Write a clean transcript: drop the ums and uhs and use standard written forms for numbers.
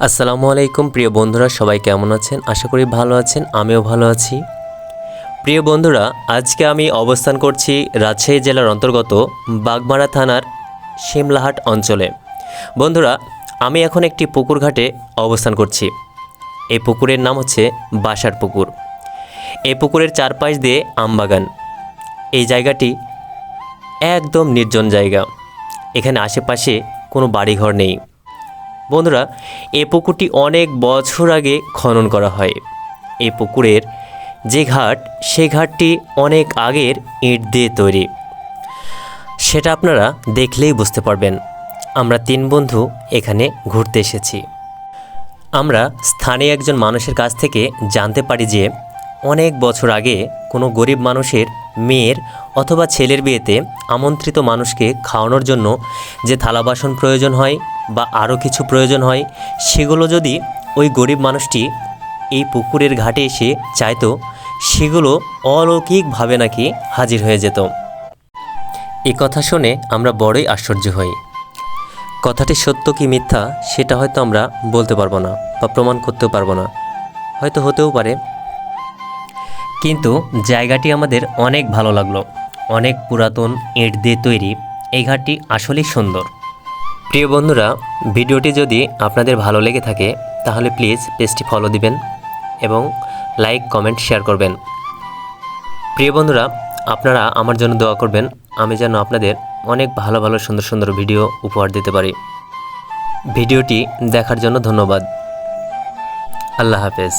আসসালামু আলাইকুম প্রিয় বন্ধুরা, সবাই কেমন আছেন? আশা করি ভালো আছেন, আমিও ভালো আছি। প্রিয় বন্ধুরা, আজকে আমি অবস্থান করছি রাজশাহী জেলার অন্তর্গত বাগমারা থানার শিমলাহাট অঞ্চলে। বন্ধুরা, আমি এখন একটি পুকুর ঘাটে অবস্থান করছি। এই পুকুরের নাম হচ্ছে বাসার পুকুর। এই পুকুরের চারপাশ দিয়ে আমবাগান। এই জায়গাটি একদম নির্জন জায়গা। এখানে আশেপাশে কোনো বাড়িঘর নেই। বন্ধুরা, এই পুকুরটি অনেক বছর আগে খনন করা হয়। এই পুকুরের যে ঘাট, সেই ঘাটটি অনেক আগের ইট দিয়ে তৈরি। সেটা আপনারা দেখলেই বুঝতে পারবেন। আমরা 3 বন্ধু এখানে ঘুরতে এসেছি। আমরা স্থানীয় একজন মানুষের কাছ থেকে জানতে পারি যে অনেক বছর আগে কোনো গরিব মানুষের মেয়ের অথবা ছেলের বিয়েতে আমন্ত্রিত মানুষকে খাওয়ানোর জন্য যে থালা বাসন প্রয়োজন হয় বা আরও কিছু প্রয়োজন হয়, সেগুলো যদি ওই গরিব মানুষটি এই পুকুরের ঘাটে এসে চাইতো, সেগুলো অলৌকিকভাবে নাকি হাজির হয়ে যেত। এই কথা শুনে আমরা বড়ই আশ্চর্য হই। কথাটি সত্য কি মিথ্যা সেটা হয়তো আমরা বলতে পারবো না বা প্রমাণ করতেও পারবো না, হয়তো হতেও পারে। কিন্তু জায়গাটি আমাদের অনেক ভালো লাগলো। অনেক পুরাতন ইট দিয়ে তৈরি এই ঘাটটি আসলেই সুন্দর। প্রিয় বন্ধুরা, ভিডিওটি যদি আপনাদের ভালো লেগে থাকে তাহলে প্লিজ পেজটি ফলো দিবেন এবং লাইক, কমেন্ট, শেয়ার করবেন। প্রিয় বন্ধুরা, আপনারা আমার জন্য দোয়া করবেন, আমি যেন আপনাদের অনেক ভালো ভালো সুন্দর সুন্দর ভিডিও উপহার দিতে পারি। ভিডিওটি দেখার জন্য ধন্যবাদ। আল্লাহ হাফেজ।